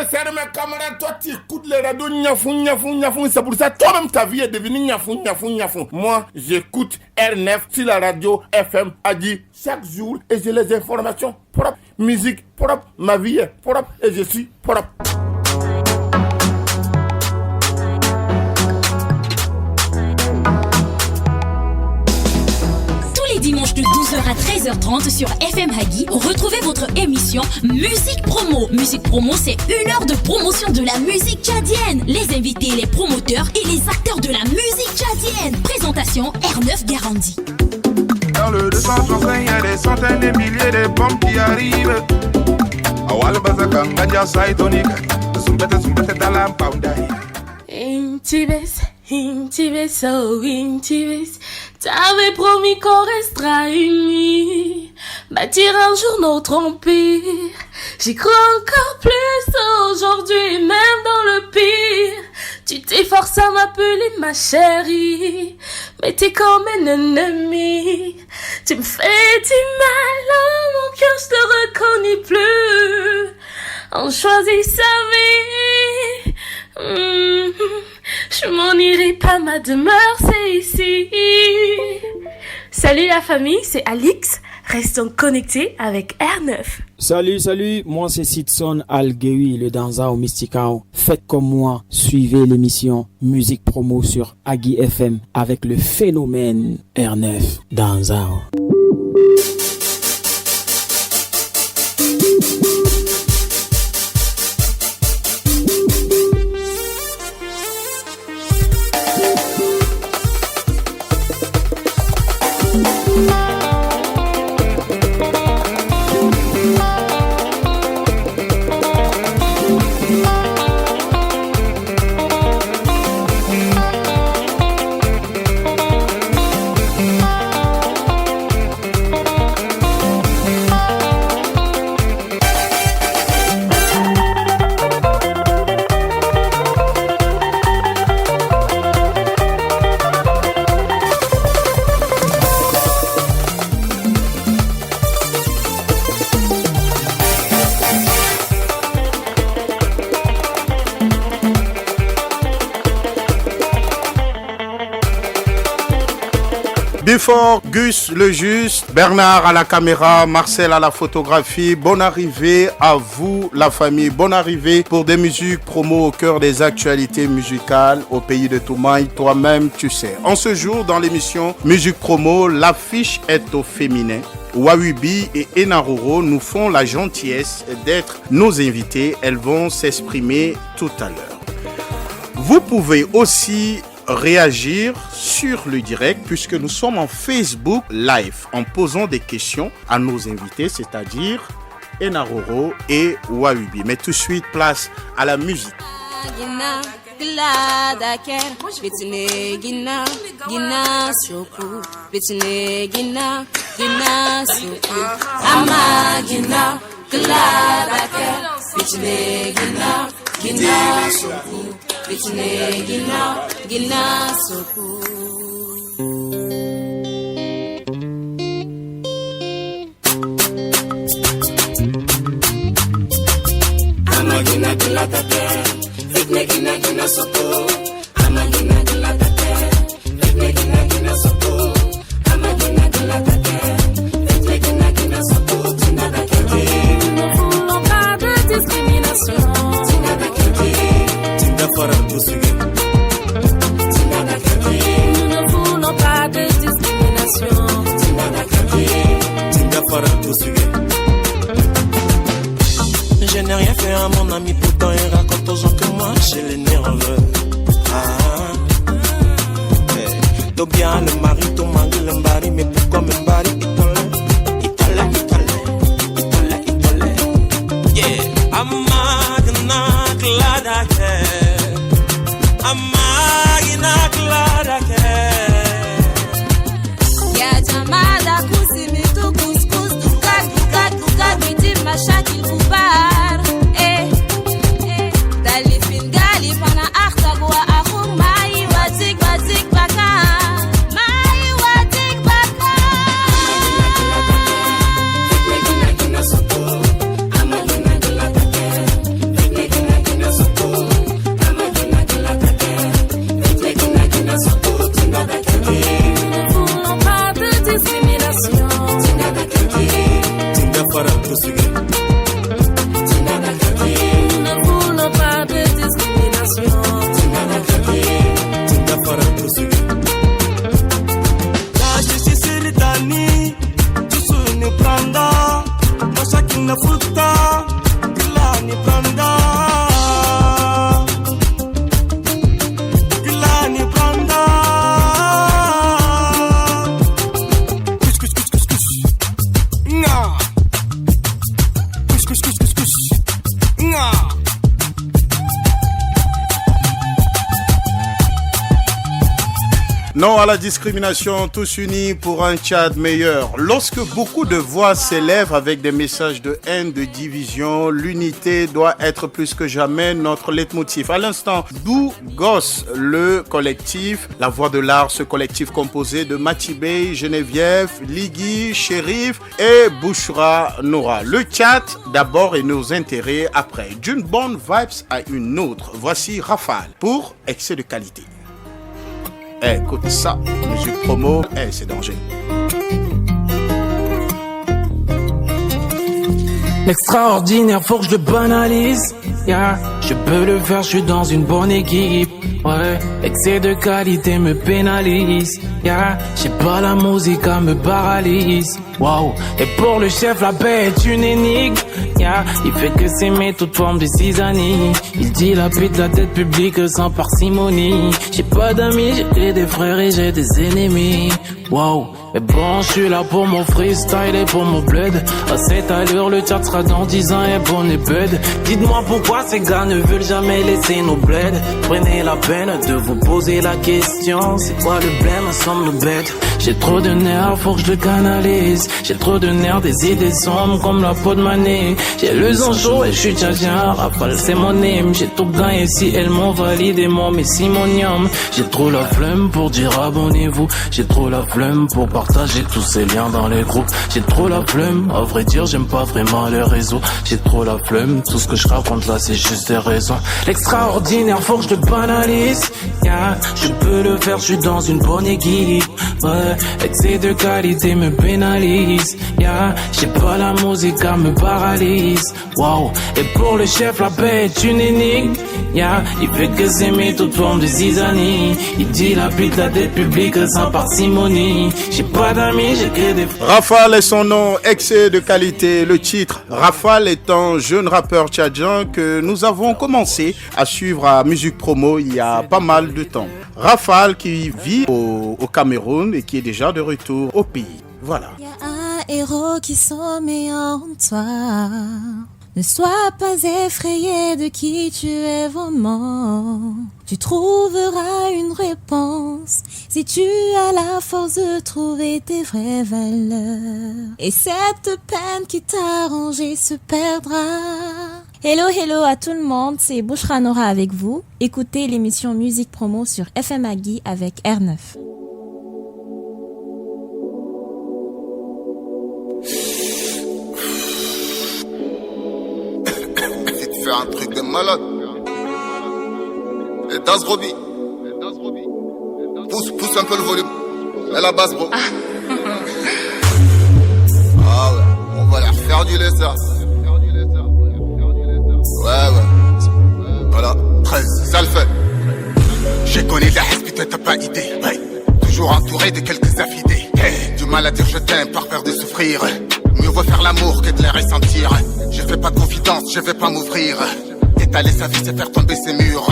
sincère, mes camarades, toi tu écoutes les radios Niafou. C'est pour ça toi-même ta vie est devenue Niafou. Moi, j'écoute R9 sur la radio FM Agi chaque jour et j'ai les informations propres, musique propre, ma vie est propre et je suis propre. Dimanche de 12h à 13h30 sur FM Hagi, retrouvez votre émission Musique Promo. Musique Promo, c'est 1 heure de promotion de la musique tchadienne. Les invités, les promoteurs et les acteurs de la musique tchadienne. Présentation R9 Garandi. Dans le 235, il y a des centaines de milliers de bombes qui arrivent. Intibes, oh intibes. T'avais promis qu'on restera unis, bâtir un jour notre empire. J'y crois encore plus aujourd'hui, même dans le pire. Tu t'efforces à m'appeler ma chérie, mais t'es comme un ennemi. Tu me fais du mal, oh mon cœur, je te reconnais plus. On choisit sa vie. Je m'en irai pas, ma demeure c'est ici. Salut la famille, c'est Alix. Restons connectés avec R9. Salut, moi c'est Sidson Algewi, le danseur au Mysticao. Faites comme moi, suivez l'émission Musique Promo sur Agi FM avec le phénomène R9 danseur. Before, Gus le Juste, Bernard à la caméra, Marcel à la photographie. Bonne arrivée à vous, la famille. Bonne arrivée pour des musiques promo au cœur des actualités musicales au pays de Toumaï. Toi-même, tu sais. En ce jour, dans l'émission Musique Promo, l'affiche est au féminin. Wawibi et Enaroro nous font la gentillesse d'être nos invités. Elles vont s'exprimer tout à l'heure. Vous pouvez aussi réagir sur le direct puisque nous sommes en Facebook Live en posant des questions à nos invités, c'est-à-dire Enaroro et Wawibi. Mais tout de suite, place à la musique. Je n'ai rien fait à mon ami, pourtant il raconte aux gens que moi j'ai les nerveux. T'as bien le mari, ton mari, le mari, mais pourquoi me mari, yeah. Amagna gladake, amagna gladake. Ya jamada kusimitu kuskus dukat miti mashakil kubar. Dalifin gali pana akhtagu wa akhur mai watik baka. Mai watik baka. Non à la discrimination, tous unis pour un Tchad meilleur. Lorsque beaucoup de voix s'élèvent avec des messages de haine, de division, l'unité doit être plus que jamais notre leitmotiv. À l'instant, d'où gosse le collectif La Voix de l'Art, ce collectif composé de Matibé, Geneviève, Ligui, Chérif et Bouchra Nora. Le Tchad d'abord et nos intérêts après. D'une bonne vibes à une autre. Voici Rafale pour excès de qualité. Écoute ça, musique promo, c'est danger. L'extraordinaire, faut que je le banalise. Yeah, je peux le faire, je suis dans une bonne équipe. Ouais, excès de qualité me pénalise. Yeah, j'ai pas la musique à me paralyse. Wow, et pour le chef, la paix est une énigme. Yeah, il fait que s'aimer toute forme de zizanie. Il dilapide la tête publique sans parcimonie. J'ai pas d'amis, j'ai que des frères et j'ai des ennemis. Wow, mais bon, je suis là pour mon freestyle et pour mon bled. À cette allure, le chat sera dans 10 ans et bon et bed. Dites-moi pourquoi ces gars ne veulent jamais laisser nos bleds. Prenez la peine de vous poser la question. C'est quoi le blême, sommes nous bêtes? J'ai trop de nerfs, faut que je le canalise. J'ai trop de nerfs, des idées sombres comme la peau de Mané. J'ai le sang chaud et je suis tchadien. Rafale c'est mon name. J'ai tout gagné si elles m'ont validé mon messimonium. J'ai trop la flemme pour dire abonnez-vous. J'ai trop la flemme pour partager tous ces liens dans les groupes. J'ai trop la flemme, à vrai dire j'aime pas vraiment les réseaux. J'ai trop la flemme, tout ce que je raconte là c'est juste des raisons. L'extraordinaire faut que je le banalise. Yeah, je peux le faire, je suis dans une bonne équipe. Ouais, excès de qualité me pénalise. Yeah, j'ai pas la musique à me paralyse. Wow, et pour le chef la paix est une énigme. Yeah, il fait que s'aimer toute forme de zizanie. Il dilapide la dette publique sans parcimonie. J'ai pas d'amis, j'ai que des... Rafale est son nom, excès de qualité. Le titre, Rafale est un jeune rappeur tchadien que nous avons commencé à suivre à Musique Promo il y a pas mal de temps. Rafale qui vit au Cameroun et qui est déjà de retour au pays. Voilà. Il y a un héros qui sommeille en toi. Ne sois pas effrayé de qui tu es vraiment. Tu trouveras une réponse si tu as la force de trouver tes vraies valeurs. Et cette peine qui t'a rangé se perdra. Hello, hello à tout le monde, c'est Bouchra Nora avec vous. Écoutez l'émission Musique Promo sur FM Hagui avec R9. Faire un truc de malade. Et Das Robbie. Pousse un peu le volume. Et la basse, bro. Ah ouais, on va leur faire du ça. Ouais. Voilà, 13, ça le fait. J'ai connu la haine, t'as pas idée. Ouais. Toujours entouré de quelques affidés. Hey. Du mal à dire je t'aime par peur de souffrir. Mieux vaut faire l'amour que de les ressentir. Je fais pas de confidence, je vais pas m'ouvrir. Étaler sa vie, c'est faire tomber ses murs.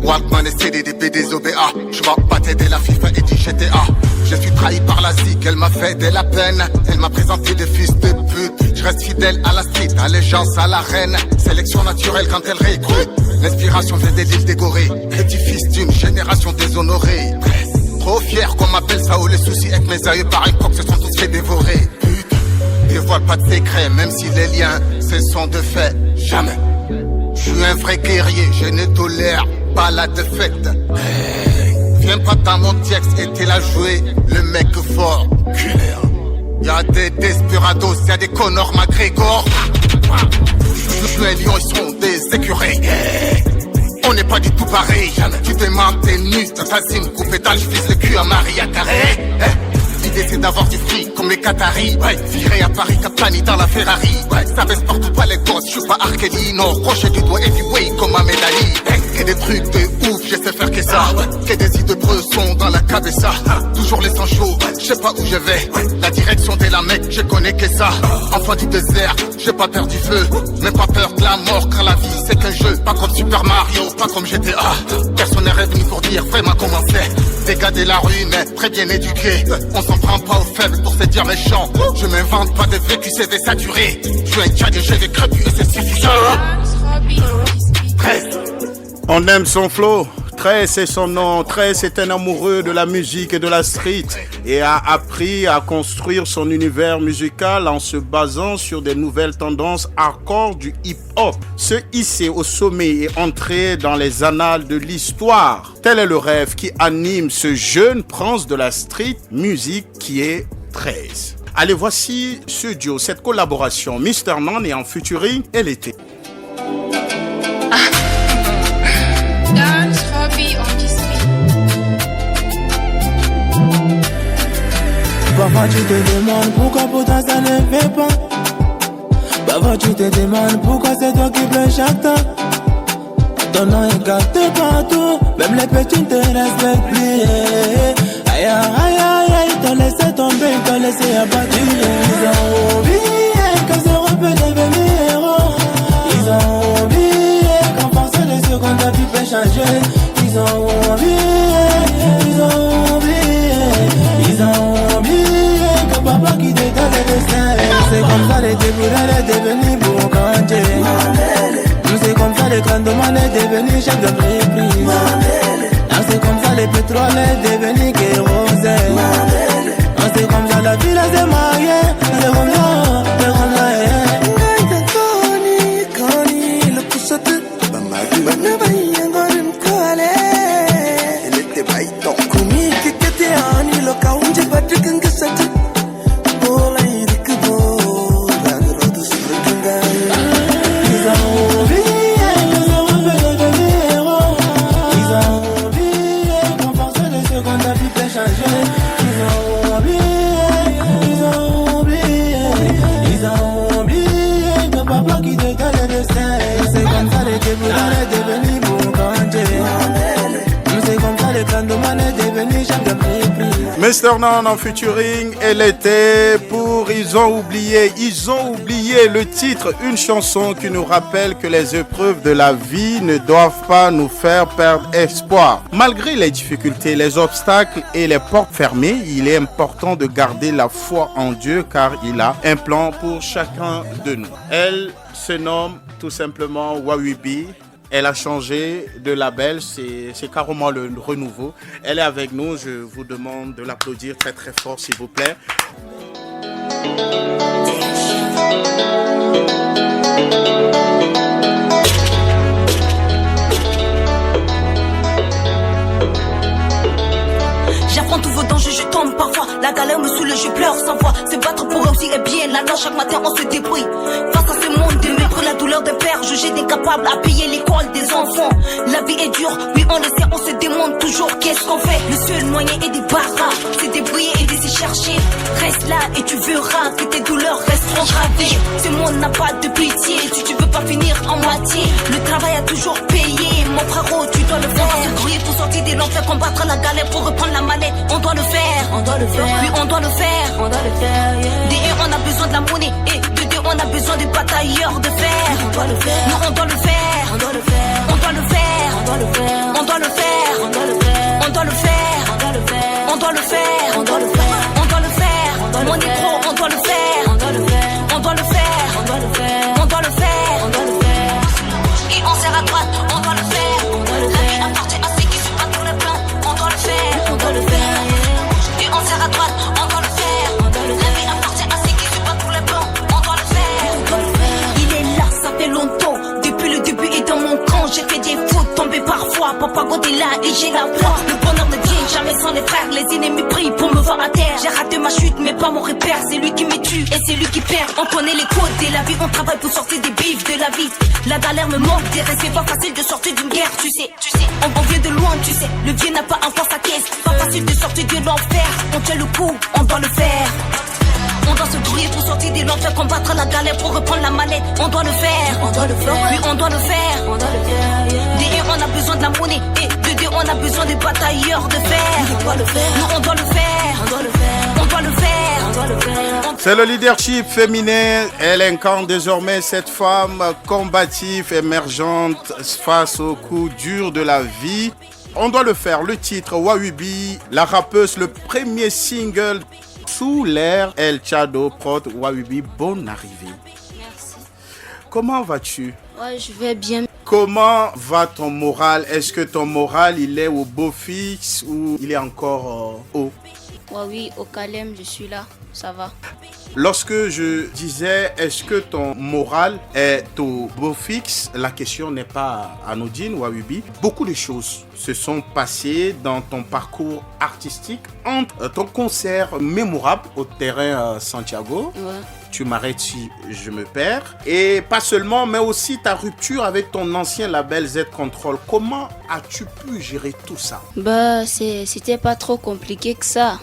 Walkman et CD, DP, des OBA. Je vais pas t'aider la FIFA et du GTA. Je suis trahi par la ZIC, elle m'a fait de la peine. Elle m'a présenté des fils de pute. Je reste fidèle à la street, allégeance à la reine. Sélection naturelle quand elle réécrute. L'inspiration vient des îles décorées. Petit-fils d'une génération déshonorée. Trop fier qu'on m'appelle ça ou les soucis avec mes aïeux par une coque se sont tous fait dévorer. Dévoile pas de secret, même si les liens, ce sont de fait. Jamais. Je suis un vrai guerrier, je ne tolère pas la défaite. Hey, viens pas dans mon texte et t'es la jouer, le mec fort. Y'a des desperados, y'a des Conor McGregor. Je suis un lion, ils sont des écureuils. Hey, on n'est pas du tout pareil. Tu demandes tes nus, t'assassines, coupe étal, je vise le cul à Maria Carré. Hey, l'idée c'est d'avoir du fric comme les Qataris. Ouais, viré à Paris, Capani dans la Ferrari. Ouais, ça baisse partout pas les gosses, je suis pas Arkelino. Crochet du doigt heavyweight comme Ahmed Ali. Hey, que des trucs de ouf, je sais faire que ça. Que des idées de sont dans la cabessa. Toujours les sangs chauds, je sais pas où je vais. La direction de la Mecque, je connais que ça. Enfant du désert, j'ai pas peur du feu. Même pas peur de la mort, car la vie c'est qu'un jeu. Pas comme Super Mario, pas comme GTA. Personne n'est revenu pour dire vraiment comment c'est. Des gars de la rue, mais très bien éduqués. On s'en prend pas aux faibles pour se dire méchant. Je m'invente pas de vécu CV saturé. Je suis un tchadien, j'ai des crépus et c'est suffisant. On aime son flow. Tress c'est son nom. Tress est un amoureux de la musique et de la street et a appris à construire son univers musical en se basant sur des nouvelles tendances hardcore du hip-hop. Se hisser au sommet et entrer dans les annales de l'histoire. Tel est le rêve qui anime ce jeune prince de la street music qui est Tress. Allez, voici ce duo, cette collaboration Mr. Nan et en featuring LT. Parfois tu te demandes pourquoi pourtant ça ne fait pas. Parfois tu te demandes pourquoi c'est toi qui pleures chaque temps. Ton nom est gâté partout, même les petits ne te respectent plus. Aïe aïe aïe aïe, t'as laissé tomber, t'as laissé abattre. Ils ont oublié que zéro peut devenir héros. Ils ont oublié qu'en forçant les secondes ta vie peut changer. Ils ont oublié, ils ont oublié, ils ont oublié que papa qui détale le destin. C'est comme ça les débuts, elle est devenue bon quand c'est comme ça les grands demandes est devenu chef de reprise. C'est comme ça les pétroles est devenu kérosène. C'est comme ça la ville s'est mariée. C'est comme ça, c'est comme ça. Mr. Nan en featuring, elle était pour Ils ont oublié le titre, une chanson qui nous rappelle que les épreuves de la vie ne doivent pas nous faire perdre espoir. Malgré les difficultés, les obstacles et les portes fermées, il est important de garder la foi en Dieu car il a un plan pour chacun de nous. Elle se nomme tout simplement Wawibi. Elle a changé de label, c'est carrément le renouveau. Elle est avec nous, je vous demande de l'applaudir très très fort s'il vous plaît. J'apprends tous vos dangers, je tombe parfois. La galère me saoule, je pleure sans voix. Se battre pour réussir est bien, là chaque matin on se débrouille. Face à ce monde de mépris, la douleur de père, jugé d'incapable à payer l'école des enfants. La vie est dure, oui on le sait, on se demande toujours qu'est-ce qu'on fait. Le seul moyen est des barras, c'est débrouiller et de s'y chercher. Reste là et tu verras que tes douleurs resteront gravées. Ce monde n'a pas de pitié, si tu veux pas finir en moitié. Le travail a toujours payé, mon frérot tu dois le faire. On va se grouiller pour sortir de l'enfer, combattre la galère pour reprendre la manette. On doit le faire, on doit le faire, oui on doit le faire, on doit le faire, yeah. De un on a besoin de la monnaie et de deux on a besoin de batailleurs de fer. On doit le faire, nous on doit le faire, on doit le faire, on doit le faire, on doit le faire, on doit le faire, on doit le faire, on doit le faire, on doit le faire, on doit le faire, on doit le faire, on doit le faire, mon négro on doit le faire, on doit le faire, on doit le faire, on doit le faire, on doit le faire, on doit le faire, et on serre à droite, on doit le faire, on doit le faire, apporter à ceux qui sont pas dans le plan, on doit le faire, on doit le faire. On serre à droite, on doit le faire. La vie appartient à ceux qui se battent pour les plans. On doit le faire. Il est là, ça fait longtemps. Depuis le début et dans mon camp, j'ai fait des fautes, tombé parfois. Papa God est là et j'ai la foi. Le bonheur ne vient jamais sans les frères. Les ennemis prient pour me voir à terre. J'ai raté ma chute, mais pas mon repère. C'est lui qui me tue et c'est lui qui perd. On connaît les codes de la vie, on travaille pour sortir des bifs de la vie. La galère me manque, c'est pas facile de sortir d'une guerre, tu sais. On vient de loin, tu sais. Le vieux n'a pas encore sa caisse. Pas facile de sortir de l'enfer. On tient le coup, on doit le faire. On doit se grouiller pour sortir de l'enfer, combattre la galère pour reprendre la mallette. On doit le faire, on doit le faire. Oui, on doit le faire, on doit le faire. Yeah. De un, on a besoin de la monnaie et de deux, on a besoin des batailleurs de fer. On doit le faire, nous on doit le faire, on doit le faire, on doit le faire, on doit le faire. C'est le leadership féminin. Elle incarne désormais cette femme combative, émergente face aux coups durs de la vie. On doit le faire. Le titre Wawibi, la rappeuse, le premier single sous l'ère El Chado Prod. Wawibi, bonne arrivée. Merci. Comment vas-tu? Ouais, je vais bien. Comment va ton moral? Est-ce que ton moral, il est au beau fixe ou il est encore haut? Ouais, oui, au calme, je suis là. Ça va. Lorsque je disais, est-ce que ton moral est au beau fixe, la question n'est pas anodine, Wawibi. Beaucoup de choses se sont passées dans ton parcours artistique entre ton concert mémorable au terrain Santiago. Ouais. Tu m'arrêtes si je me perds. Et pas seulement, mais aussi ta rupture avec ton ancien label Z Control. Comment as-tu pu gérer tout ça? Bah, c'était pas trop compliqué que ça.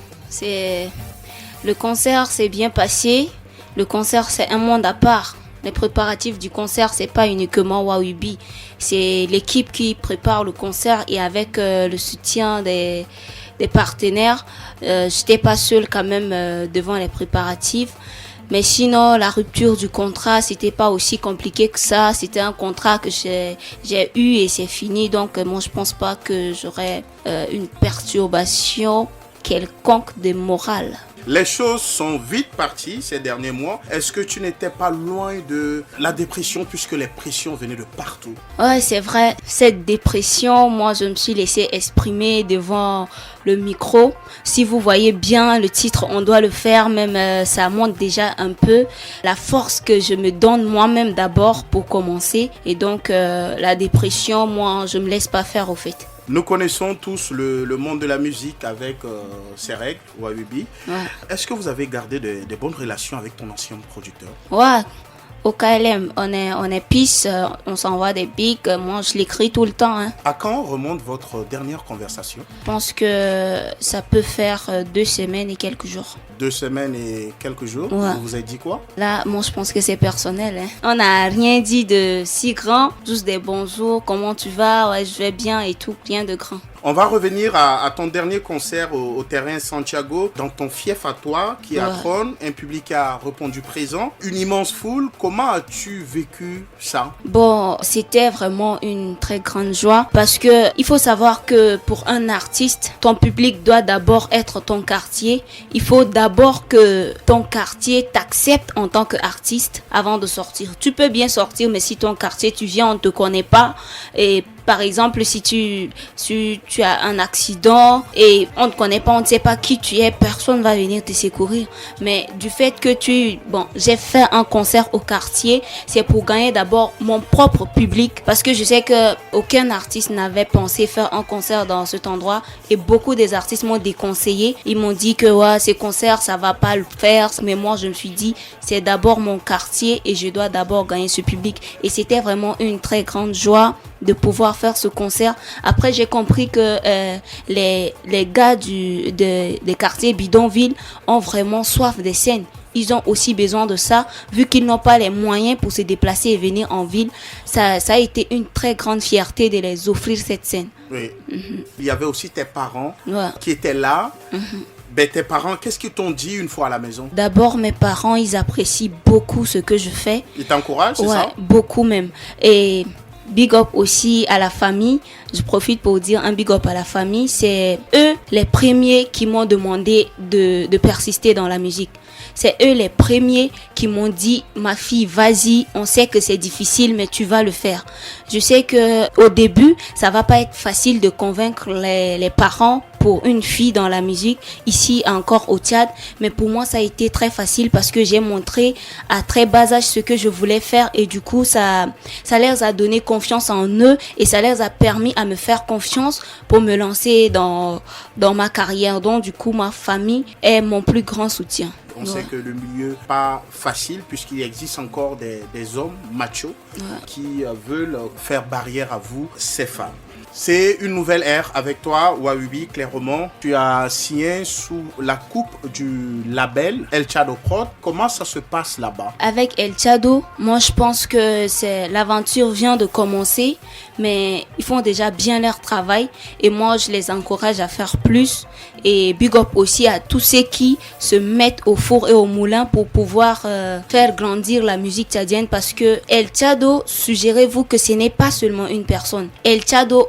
Le concert s'est bien passé. Le concert, c'est un monde à part. Les préparatifs du concert, c'est pas uniquement Wawibi. C'est l'équipe qui prépare le concert et avec le soutien des partenaires. J'étais pas seule quand même devant les préparatifs. Mais sinon, la rupture du contrat, c'était pas aussi compliqué que ça. C'était un contrat que j'ai eu et c'est fini. Donc, moi, je pense pas que j'aurais une perturbation quelconque de morale. Les choses sont vite parties ces derniers mois. Est-ce que tu n'étais pas loin de la dépression puisque les pressions venaient de partout? Ouais, c'est vrai. Cette dépression, moi, je me suis laissé exprimer devant le micro. Si vous voyez bien le titre, on doit le faire, même ça montre déjà un peu la force que je me donne moi-même d'abord pour commencer. Et donc, la dépression, moi, je me laisse pas faire au fait. Nous connaissons tous le monde de la musique avec ses règles, Wawibi. Ouais. Est-ce que vous avez gardé de bonnes relations avec ton ancien producteur? Ouais, au KLM, on est peace, on s'envoie des bigs, moi je l'écris tout le temps. Hein. À quand remonte votre dernière conversation? Je pense que ça peut faire 2 semaines et quelques jours. 2 semaines et quelques jours? Ouais. Vous vous avez dit quoi? Là, moi je pense que c'est personnel. Hein. On n'a rien dit de si grand, juste des bonjours, comment tu vas, ouais je vais bien et tout, rien de grand. On va revenir à ton dernier concert au terrain Santiago, dans ton fief à toi, qui est à Trône. Un public qui a répondu présent, une immense foule. Comment as-tu vécu ça? Bon, c'était vraiment une très grande joie parce que il faut savoir que pour un artiste, ton public doit d'abord être ton quartier. Il faut d'abord que ton quartier t'accepte en tant qu'artiste avant de sortir. Tu peux bien sortir, mais si ton quartier, tu viens, on ne te connaît pas et par exemple, si tu as un accident et on ne te connaît pas, on ne sait pas qui tu es, personne ne va venir te secourir. Mais du fait que j'ai fait un concert au quartier, c'est pour gagner d'abord mon propre public parce que je sais que aucun artiste n'avait pensé faire un concert dans cet endroit et beaucoup des artistes m'ont déconseillé. Ils m'ont dit que ouais, ces concerts, ça va pas le faire. Mais moi, je me suis dit, c'est d'abord mon quartier et je dois d'abord gagner ce public. Et c'était vraiment une très grande joie de pouvoir faire ce concert. Après, j'ai compris que les gars des quartiers bidonville ont vraiment soif des scènes. Ils ont aussi besoin de ça, vu qu'ils n'ont pas les moyens pour se déplacer et venir en ville. Ça a été une très grande fierté de les offrir cette scène. Oui. Il y avait aussi tes parents qui étaient là. Ben, tes parents, qu'est-ce qu'ils t'ont dit une fois à la maison? D'abord, mes parents, ils apprécient beaucoup ce que je fais. Ils t'encouragent, c'est ça? Beaucoup même. Et big up aussi à la famille. Je profite pour dire un big up à la famille. C'est eux les premiers qui m'ont demandé de persister dans la musique. C'est eux les premiers qui m'ont dit, ma fille, vas-y, on sait que c'est difficile, mais tu vas le faire. Je sais que au début, ça va pas être facile de convaincre les parents pour une fille dans la musique, ici encore au Tchad. Mais pour moi, ça a été très facile parce que j'ai montré à très bas âge ce que je voulais faire et du coup, ça leur a donné confiance en eux et ça leur a permis à me faire confiance pour me lancer dans ma carrière. Donc, du coup, ma famille est mon plus grand soutien. On sait que le milieu n'est pas facile puisqu'il existe encore des hommes machos qui veulent faire barrière à vous, ces femmes. C'est une nouvelle ère avec toi, Wawibi, clairement. Tu as signé sous la coupe du label El Chado Prod. Comment ça se passe là-bas? Avec El Chado, moi je pense que l'aventure vient de commencer, mais ils font déjà bien leur travail et moi je les encourage à faire plus. Et big up aussi à tous ceux qui se mettent au four et au moulin pour pouvoir faire grandir la musique tchadienne parce que El Chado, suggérez-vous que ce n'est pas seulement une personne. El Chado,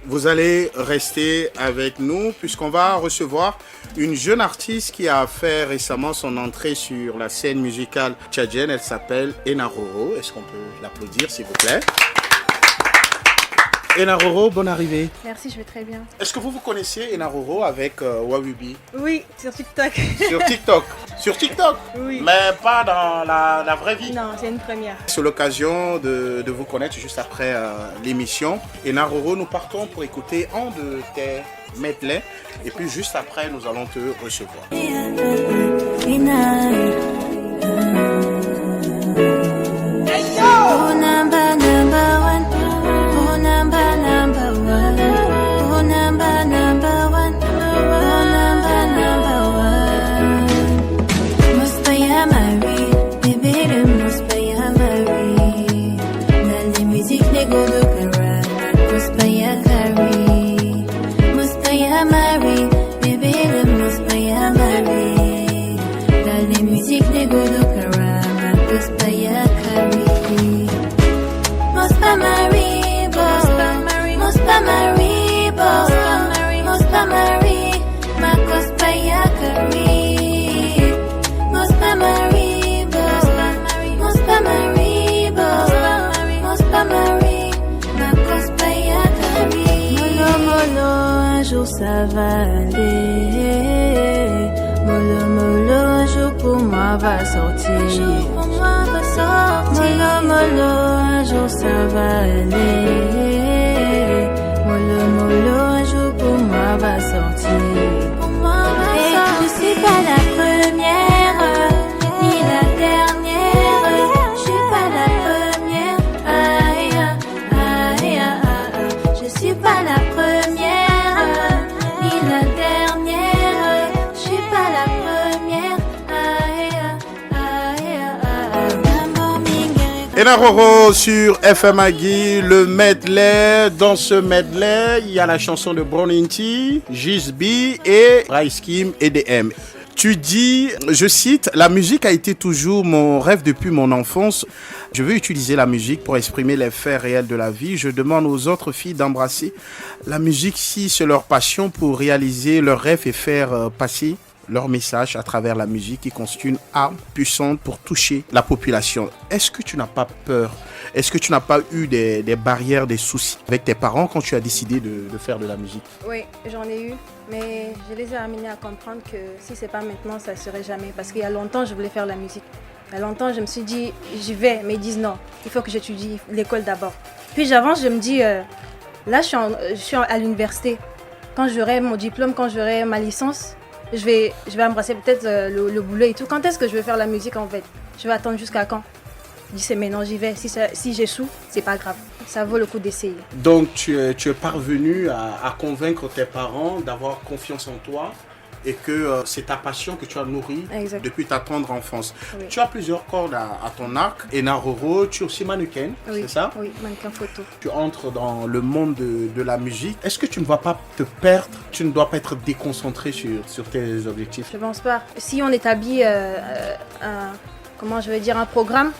Vous allez rester avec nous puisqu'on va recevoir une jeune artiste qui a fait récemment son entrée sur la scène musicale tchadienne. Elle s'appelle Enaroro. Est-ce qu'on peut l'applaudir, s'il vous plaît? Enaroro, bonne arrivée. Merci, je vais très bien. Est-ce que vous connaissez Enaroro avec Wawibi? Oui, sur TikTok. Sur TikTok? Sur TikTok? Oui. Mais pas dans la vraie vie? Non, c'est une première. C'est l'occasion de vous connaître juste après l'émission. Enaroro, nous partons pour écouter un de tes medley. Et puis juste après, nous allons te recevoir. Ça va aller, mollo mollo, un jour pour moi va sortir. Mollo mollo, un jour ça va aller, mollo mollo, un jour pour moi va sortir. Et je suis pas la première, ni la dernière, je suis pas la première, aïe aïe aïe, je suis pas la première. Enaroro sur FM Agui, le medley. Dans ce medley, il y a la chanson de Broninti, Gisby et Rice Kim et DM. Tu dis, je cite, la musique a été toujours mon rêve depuis mon enfance. Je veux utiliser la musique pour exprimer les faits réels de la vie. Je demande aux autres filles d'embrasser la musique si c'est leur passion pour réaliser leurs rêves et faire passer leur message à travers la musique qui constitue une arme puissante pour toucher la population. Est-ce que tu n'as pas peur? Est-ce que tu n'as pas eu des barrières, des soucis avec tes parents quand tu as décidé de faire de la musique? Oui, j'en ai eu, mais je les ai amenés à comprendre que si c'est pas maintenant, ça ne serait jamais. Parce qu'il y a longtemps, je voulais faire la musique. Il y a longtemps, je me suis dit, j'y vais, mais ils disent non, il faut que j'étudie l'école d'abord. Puis j'avance, je me dis, là, je suis à l'université. Quand j'aurai mon diplôme, quand j'aurai ma licence, je vais embrasser peut-être le boulot et tout. Quand est-ce que je vais faire la musique en fait? Je vais attendre jusqu'à quand? Je dis c'est maintenant, j'y vais. Si j'échoue, c'est pas grave. Ça vaut le coup d'essayer. Donc tu es parvenu à convaincre tes parents d'avoir confiance en toi et que c'est ta passion que tu as nourrie depuis ta tendre enfance. Oui. Tu as plusieurs cordes à ton arc. Enaroro, tu es aussi mannequin, c'est ça? Oui, mannequin photo. Tu entres dans le monde de la musique. Est-ce que tu ne vas pas te perdre? Tu ne dois pas être déconcentré sur tes objectifs? Je pense pas. Si on établit un programme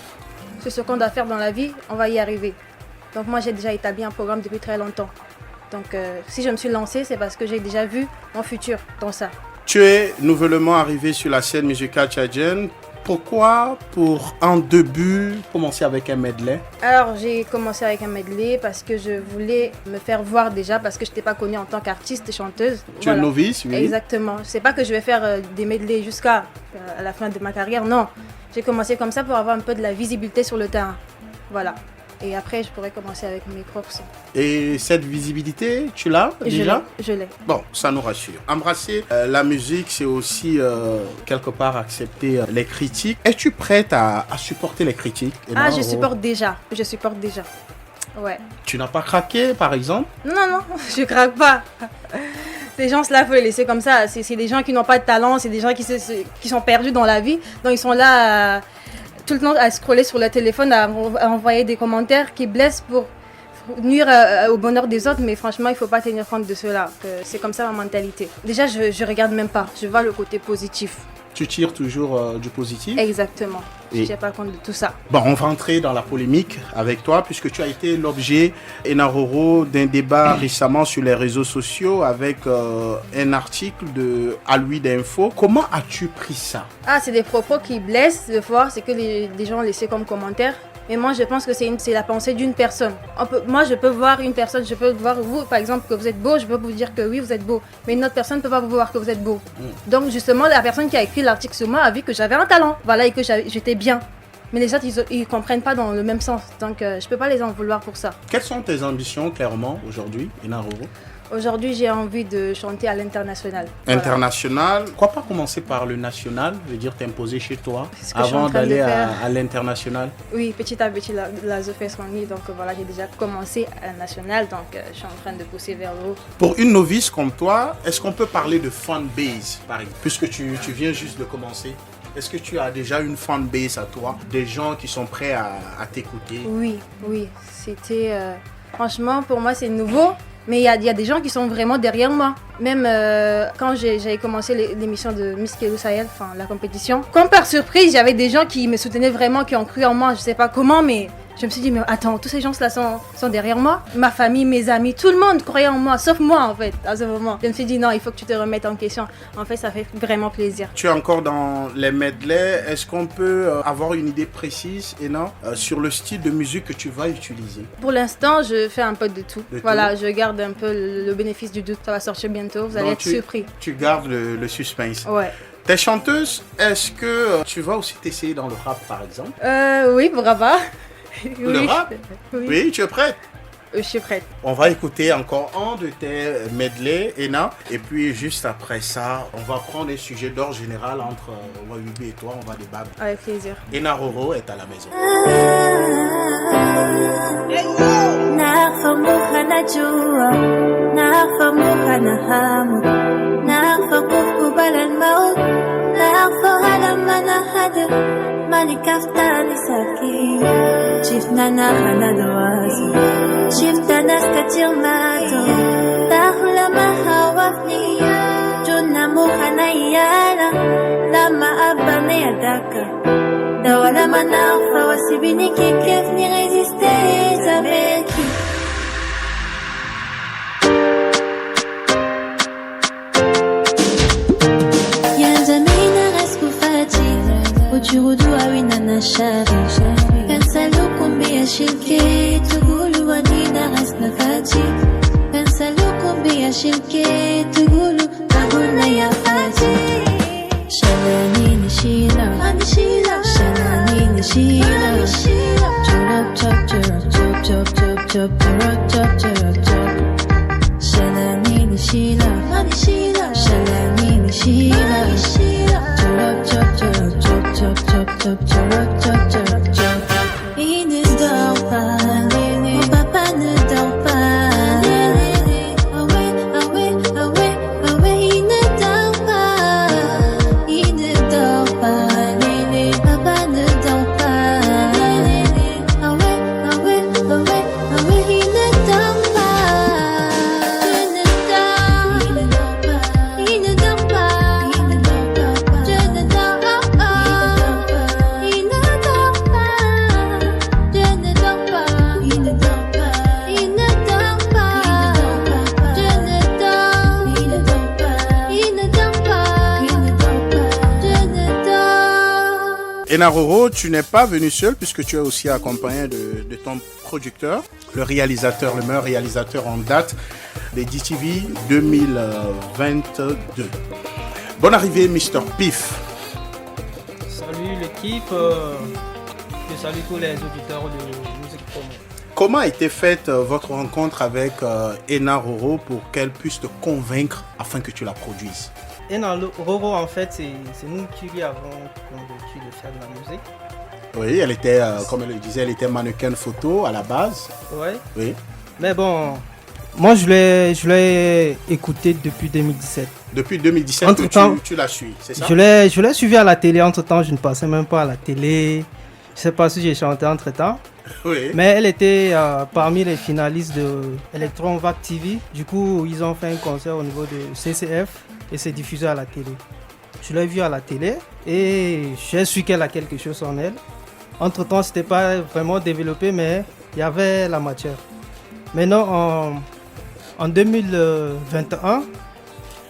sur ce qu'on doit faire dans la vie, on va y arriver. Donc moi, j'ai déjà établi un programme depuis très longtemps. Donc si je me suis lancée, c'est parce que j'ai déjà vu mon futur dans ça. Tu es nouvellement arrivé sur la scène musicale tchadienne. Pourquoi, pour un début, commencer avec un medley? Alors, j'ai commencé avec un medley parce que je voulais me faire voir déjà, parce que je n'étais pas connue en tant qu'artiste et chanteuse. Tu es novice, oui. Exactement. Je ne sais pas que je vais faire des medleys jusqu'à la fin de ma carrière, non. J'ai commencé comme ça pour avoir un peu de la visibilité sur le terrain. Voilà. Et après, je pourrais commencer avec mes propres sons. Et cette visibilité, tu l'as déjà? Je l'ai. Bon, ça nous rassure. Embrasser la musique, c'est aussi quelque part accepter les critiques. Es-tu prête à supporter les critiques? Ah, je supporte déjà. Ouais. Tu n'as pas craqué, par exemple? Non, je craque pas. Ces gens-là, il faut les laisser comme ça. C'est des gens qui n'ont pas de talent, c'est des gens qui sont perdus dans la vie. Donc, ils sont là tout le temps à scroller sur le téléphone, à envoyer des commentaires qui blessent pour nuire au bonheur des autres. Mais franchement, il ne faut pas tenir compte de cela. C'est comme ça ma mentalité. Déjà, je ne regarde même pas. Je vois le côté positif. Tu tires toujours du positif. Exactement. Je ne Et- tiens pas compte de tout ça. Bon, on va entrer dans la polémique avec toi puisque tu as été l'objet, Enaroro, d'un débat récemment sur les réseaux sociaux avec un article de Alui d'Info. Comment as-tu pris ça? Ah, c'est des propos qui blessent, de fois, c'est que les gens ont laissé comme commentaire. Mais moi, je pense que c'est la pensée d'une personne. Moi, je peux voir une personne, je peux voir vous, par exemple, que vous êtes beau, je peux vous dire que oui, vous êtes beau. Mais une autre personne ne peut pas vous voir que vous êtes beau. Donc, justement, la personne qui a écrit l'article sur moi a vu que j'avais un talent, voilà, et que j'étais bien. Mais les autres, ils comprennent pas dans le même sens. Donc, je peux pas les en vouloir pour ça. Quelles sont tes ambitions, clairement, aujourd'hui, Enaroro? Aujourd'hui, j'ai envie de chanter à l'international. Voilà. International. Pourquoi pas commencer par le national, je veux dire t'imposer chez toi, ce que je suis en avant train de d'aller faire. à l'international? Oui, petit à petit, la je fais son lit. Donc voilà, j'ai déjà commencé à national. Donc je suis en train de pousser vers le haut. Pour une novice comme toi, est-ce qu'on peut parler de fanbase, par exemple, puisque tu viens juste de commencer? Est-ce que tu as déjà une fanbase à toi, des gens qui sont prêts à t'écouter? Oui. C'était... franchement, pour moi, c'est nouveau. Mais il y a des gens qui sont vraiment derrière moi. Même quand j'avais commencé l'émission de Miss Kelou Sahel, enfin la compétition, comme par surprise, j'avais des gens qui me soutenaient vraiment, qui ont cru en moi. Je sais pas comment, mais je me suis dit, mais attends, tous ces gens-là sont derrière moi. Ma famille, mes amis, tout le monde croyait en moi, sauf moi en fait, à ce moment. Je me suis dit, non, il faut que tu te remettes en question. En fait, ça fait vraiment plaisir. Tu es encore dans les medleys. Est-ce qu'on peut avoir une idée précise, sur le style de musique que tu vas utiliser? Pour l'instant, je fais un peu de tout. De Voilà, tout. je garde un peu le bénéfice du doute. Ça va sortir bientôt, vous allez Donc, être surpris. Tu gardes le suspense. Ouais. T'es chanteuse, est-ce que tu vas aussi t'essayer dans le rap, par exemple? Oui, brava. Le rap? Oui, tu es prête? Je suis prête. On va écouter encore un de tes medley, Ena. Et puis juste après ça, on va prendre un sujet d'ordre général entre Wayubi et toi. On va débattre. Avec plaisir. Enaroro est à la maison. Nafamuka najua, nafamuka na hamu, nafakukubala almaut, nafahala manahada, manikaftani saki, shifnana hanadoazi, shiftanas katirmato, tahula mahawafni, junna muhanayala, lama abane yadaka, dawala manafa wasibini kikef ni résister avec qui. Uchurudu awina na shari Kansalo kumbia shilke Tugulu wadina hasna fati Kansalo kumbia shilke Tugulu kabuna ya fati Shalani ni shila Shalani ni shila Churap chop churap chop chop chop chop Churap chop churap chop Shalani ni shila Shalani ni shila Churap chop churap chop chop chop chop churap chop churap chop. Il ne dort pas, mon papa ne dort pas. Ah ouais, ah ouais, ah ouais, ah ouais, il ne dort pas. Il ne dort pas, papa ne dort pas. Ah ouais, ah ouais, ah ouais, ah ouais, il ne dort pas. Je ne dors pas, il ne dort pas, il ne dort pas, je ne dors pas, il ne dort pas, je ne dors pas, il ne dort pas, il ne dort pas, je ne dors, il ne dort pas, il ne dort pas, il ne dort pas, je ne dors. Enaroro, tu n'es pas venu seul puisque tu es aussi accompagné de ton producteur, le réalisateur, le meilleur réalisateur en date des DTV 2022. Bonne arrivée, Mr. Pif. Salut l'équipe, je salue tous les auditeurs de Musique Promo. Comment a été faite votre rencontre avec Enaroro pour qu'elle puisse te convaincre afin que tu la produises? Enaroro, en fait, c'est nous qui lui avons convaincu de faire de la musique. Oui, elle était, comme elle le disait, elle était mannequin photo à la base. Ouais. Oui. Mais bon, moi je l'ai écouté depuis 2017. Depuis 2017 Entre-temps, tu la suis, c'est ça? Je l'ai suivi à la télé. Entre-temps, je ne passais même pas à la télé. Je sais pas si j'ai chanté entre-temps. Oui. Mais elle était parmi les finalistes de Electron Vac TV. Du coup, ils ont fait un concert au niveau de CCF et c'est diffusé à la télé. Je l'ai vue à la télé et j'ai su qu'elle a quelque chose en elle. Entre-temps, c'était pas vraiment développé, mais il y avait la matière. Maintenant, en 2021,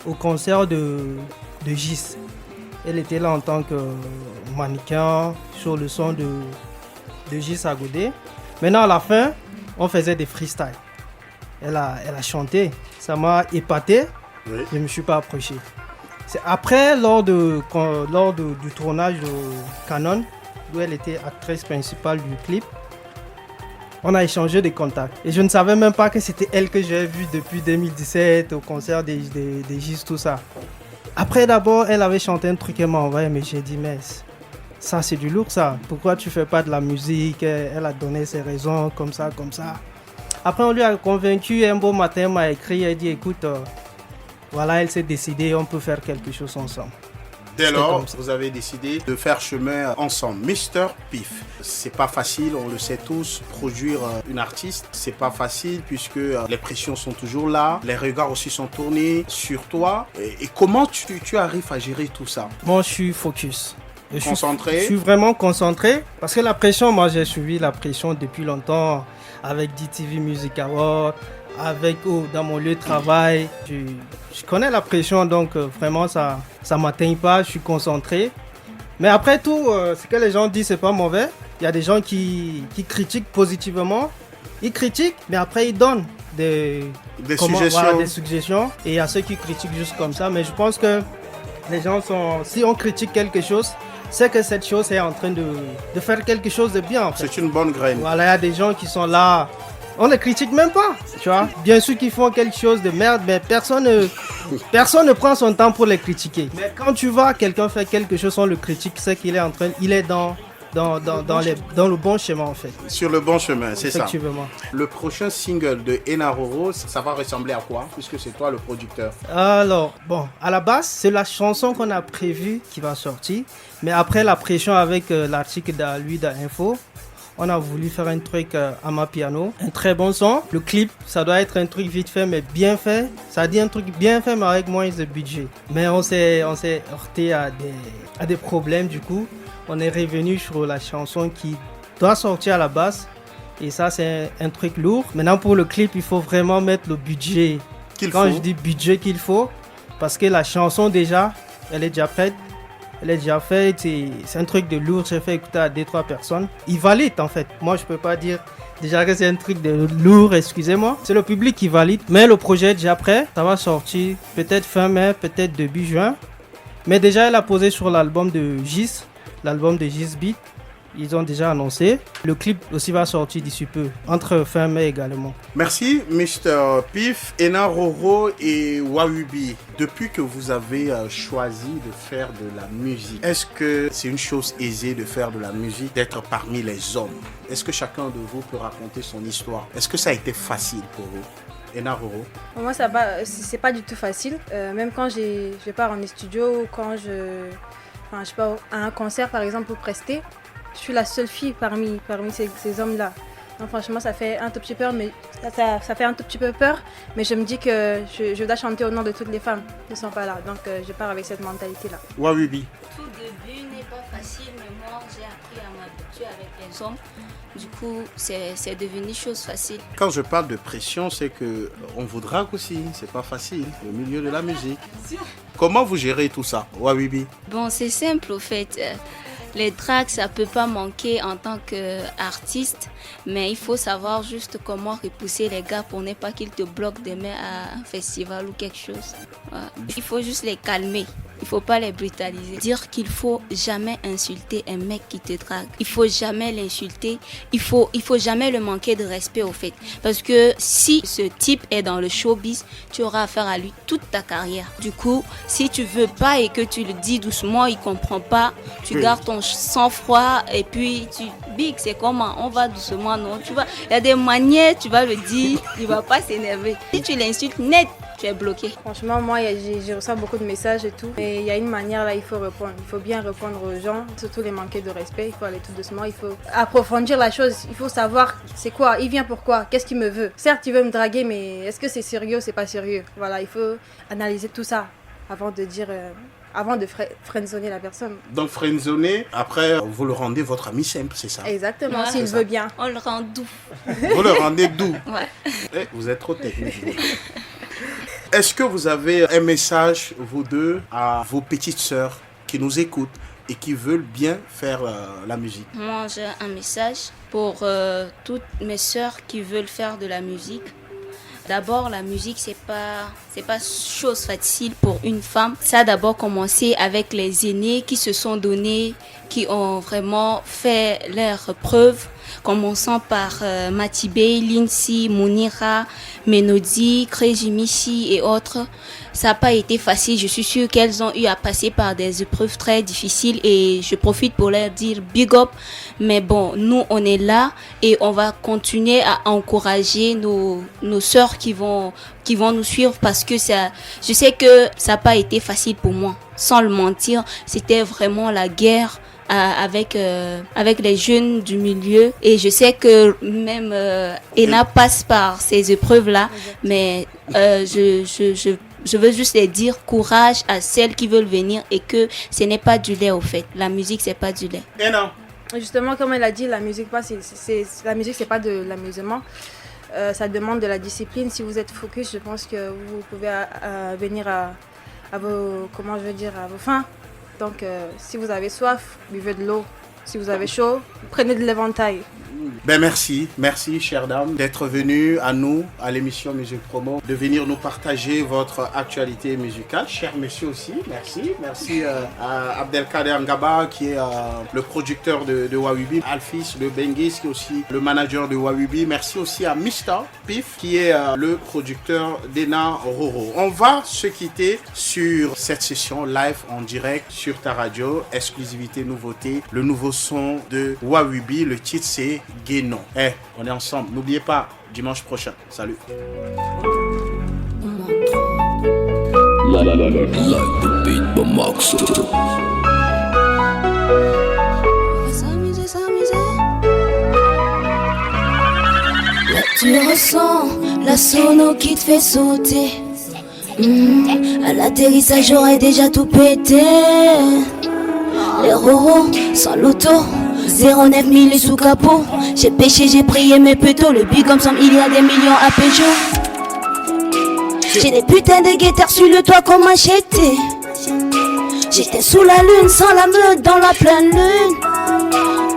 au concert de Gis, elle était là en tant que mannequin sur le son de Gis à Godé. Maintenant, à la fin, on faisait des freestyles. Elle a chanté. Ça m'a épaté. Oui. Je ne me suis pas approché. C'est après, lors du tournage de Canon, où elle était actrice principale du clip, on a échangé des contacts. Et je ne savais même pas que c'était elle que j'ai vue depuis 2017 au concert des Gis, tout ça. Après, d'abord, elle avait chanté un truc qu'elle m'a envoyé, mais j'ai dit, mais ça, c'est du lourd, ça. Pourquoi tu fais pas de la musique? Elle a donné ses raisons, comme ça, comme ça. Après, on lui a convaincu, un beau matin, elle m'a écrit, elle dit, écoute, voilà, elle s'est décidée, on peut faire quelque chose ensemble. Dès lors, vous avez décidé de faire chemin ensemble. Mr. Pif, c'est pas facile, on le sait tous. Produire une artiste, c'est pas facile puisque les pressions sont toujours là, les regards aussi sont tournés sur toi. Et comment tu arrives à gérer tout ça? Moi, je suis focus. Concentré? Je suis vraiment concentré parce que la pression, moi, j'ai suivi la pression depuis longtemps avec DTV Music Award. Dans mon lieu de travail, je connais la pression, donc vraiment ça m'atteint pas, je suis concentré. Mais après tout, ce que les gens disent, c'est pas mauvais. Il y a des gens qui critiquent positivement, ils critiquent, mais après ils donnent des suggestions. Et il y a ceux qui critiquent juste comme ça, mais je pense que les gens si on critique quelque chose, c'est que cette chose est en train de faire quelque chose de bien. En fait. C'est une bonne graine. Voilà, il y a des gens qui sont là. On ne critique même pas, tu vois. Bien sûr qu'ils font quelque chose de merde, mais personne ne prend son temps pour les critiquer. Mais quand tu vois quelqu'un faire quelque chose, on le critique, c'est qu'il est dans le bon chemin en fait. Sur le bon chemin, c'est ça. Effectivement. Le prochain single de Enaroro, ça va ressembler à quoi, puisque c'est toi le producteur? Alors, bon, à la base, c'est la chanson qu'on a prévue qui va sortir. Mais après la pression avec l'article d'Info, on a voulu faire un truc à ma piano, un très bon son. Le clip, ça doit être un truc vite fait, mais bien fait. Ça dit un truc bien fait, mais avec moins de budget. Mais on s'est heurté à des problèmes, du coup. On est revenu sur la chanson qui doit sortir à la base. Et ça, c'est un truc lourd. Maintenant, pour le clip, il faut vraiment mettre le budget. Quand je dis budget qu'il faut, parce que la chanson, déjà, elle est déjà prête. Elle est déjà faite, c'est un truc de lourd, j'ai fait écouter à 2-3 personnes. Ils valident en fait. Moi je peux pas dire déjà que c'est un truc de lourd, excusez-moi. C'est le public qui valide. Mais le projet est déjà prêt. Ça va sortir peut-être fin mai, peut-être début juin. Mais déjà elle a posé sur l'album de Gis, l'album de Gis Beat. Ils ont déjà annoncé. Le clip aussi va sortir d'ici peu, entre fin mai également. Merci Mr. Pif, Enaroro et Wawubi. Depuis que vous avez choisi de faire de la musique, est-ce que c'est une chose aisée de faire de la musique, d'être parmi les hommes? Est-ce que chacun de vous peut raconter son histoire? Est-ce que ça a été facile pour vous? Enaroro? Moi, c'est pas du tout facile. Même quand je pars en studio, quand je pars à un concert par exemple pour prester, je suis la seule fille parmi ces hommes-là. Donc franchement, ça fait un tout petit peu peur, mais je me dis que je dois chanter au nom de toutes les femmes qui ne sont pas là. Donc je pars avec cette mentalité-là. Wawibi. Tout début n'est pas facile, mais moi j'ai appris à m'habituer avec les hommes. Du coup, c'est devenu chose facile. Quand je parle de pression, c'est que on vous drague aussi. C'est pas facile, le milieu de la musique. Comment vous gérez tout ça, Wawibi? Bon, c'est simple au fait. Les drags, ça peut pas manquer en tant qu'artiste, mais il faut savoir juste comment repousser les gars pour ne pas qu'ils te bloquent demain à un festival ou quelque chose. Ouais. Il faut juste les calmer. Il faut pas les brutaliser. Dire qu'il faut jamais insulter un mec qui te drague. Il faut jamais l'insulter. Il faut jamais le manquer de respect au fait. Parce que si ce type est dans le showbiz, tu auras affaire à lui toute ta carrière. Du coup, si tu veux pas et que tu le dis doucement, il comprend pas. Tu gardes ton sang-froid et puis big, c'est comment? On va doucement, non? Tu vois, il y a des manières, tu vas le dire, il va pas s'énerver. Si tu l'insultes net, tu es bloqué. Franchement, moi, j'ai reçu beaucoup de messages et tout. Et il y a une manière là, il faut répondre. Il faut bien répondre aux gens, surtout les manquer de respect. Il faut aller tout doucement. Il faut approfondir la chose. Il faut savoir c'est quoi, il vient pourquoi, qu'est-ce qu'il me veut. Certes, il veut me draguer, mais est-ce que c'est sérieux ou c'est pas sérieux? Voilà, il faut analyser tout ça avant de dire avant de friendzoner la personne. Donc friendzoner, après vous le rendez votre ami simple, c'est ça? Exactement, Ouais. s'il veut bien. On le rend doux. Vous le rendez doux. Ouais. Eh, vous êtes trop technique. Est-ce que vous avez un message, vous deux, à vos petites sœurs qui nous écoutent et qui veulent bien faire la musique? Moi, j'ai un message pour toutes mes sœurs qui veulent faire de la musique. D'abord, la musique, c'est pas chose facile pour une femme. Ça a d'abord commencé avec les aînés qui se sont donnés, qui ont vraiment fait leurs preuves. Commençant par Matibé, Lindsay, Mounira, Menodi, Crazy Michi et autres. Ça n'a pas été facile. Je suis sûre qu'elles ont eu à passer par des épreuves très difficiles et je profite pour leur dire big up. Mais bon, nous, on est là et on va continuer à encourager nos sœurs qui vont nous suivre parce que je sais que ça n'a pas été facile pour moi. Sans le mentir, c'était vraiment la guerre avec les jeunes du milieu et je sais que même Ena passe par ces épreuves-là, mais je veux juste les dire courage à celles qui veulent venir et que ce n'est pas du lait au fait. La musique, c'est pas du lait. Ena. Justement, comme elle a dit, la musique, la musique, c'est pas de l'amusement. Ça demande de la discipline. Si vous êtes focus, je pense que vous pouvez venir à vos fins. Donc, si vous avez soif, buvez de l'eau. Si vous avez chaud, prenez de l'éventail. Ben merci, chère dame, d'être venue à nous, à l'émission Musique Promo, de venir nous partager votre actualité musicale. Cher monsieur aussi, merci à Abdelkader Ngaba qui est le producteur de Wawibi, Alphys, le Bengis qui est aussi le manager de Wawibi. Merci aussi à Mr. Pif qui est le producteur d'Ena Roro. On va se quitter sur cette session live en direct sur ta radio, exclusivité nouveauté, le nouveau son de Wawibi, le titre c'est Guénon. On est ensemble. N'oubliez pas, dimanche prochain. Salut. Là, tu ressens la sono qui te fait sauter. À l'atterrissage, j'aurais déjà tout pété. Les roros sans l'auto. 09 000 sous capot. J'ai péché, j'ai prié mes pétos. Le big ensemble, il y a des millions à Peugeot. J'ai des putains de guetteurs sur le toit qu'on m'a acheté. J'étais sous la lune, sans la meute, dans la pleine lune.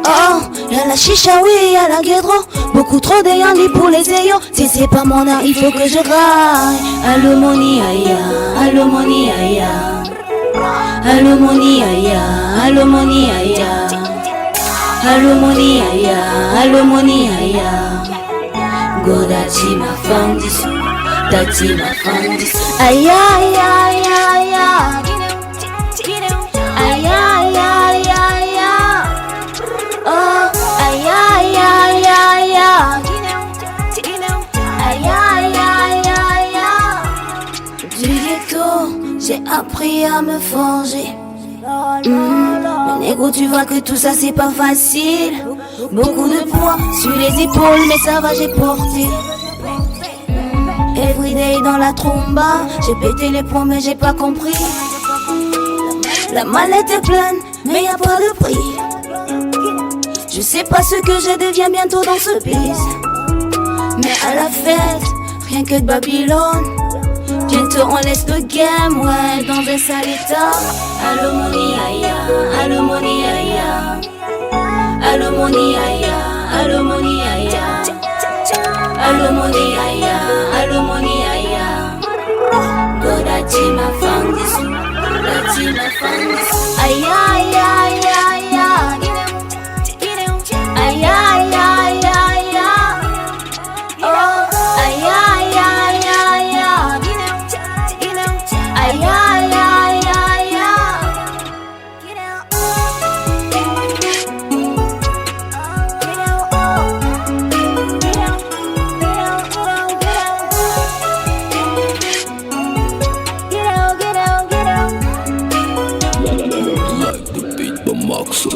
Oh, y'a la chicha, oui, y'a la guédro. Beaucoup trop de yandi pour les ayants. Si c'est pas mon art, il faut que je graille. Allo moni aya, allo moni aya. Allo moni aya, allo moni aya. Allo moni aya, allo moni aya. Go dati ma femme d'ici, dati ma femme d'ici. Aïe aïe aïe aïe aïe. Aïe aïe aïe aïe aïe. Oh aïe aïe aïe aïe aïe. Aïe aïe aïe aïe aïe. Du ghetto, j'ai appris à me forger. Mais négro, tu vois que tout ça c'est pas facile. Beaucoup de poids sur les épaules, mais ça va, j'ai porté. Everyday dans la tromba, j'ai pété les points mais j'ai pas compris. La mallette est pleine, mais y a pas de prix. Je sais pas ce que je deviens bientôt dans ce biz. Mais à la fête, rien que de Babylone. Bientôt on laisse le game, ouais, dans un sale état. Allo moni aya, allo moni aya. Allo moni aya, allo moni aya. Allo moni aya, allo moni aya. Go dati ma femme d'ici, dati ma femme d'ici. Aïe aïe aïe aïe aïe. Aïe aïe aïe aïe aïe. Oh aïe aïe aïe aïe aïe. Aïe aïe aïe aïe aïe. Like the beat, but Max.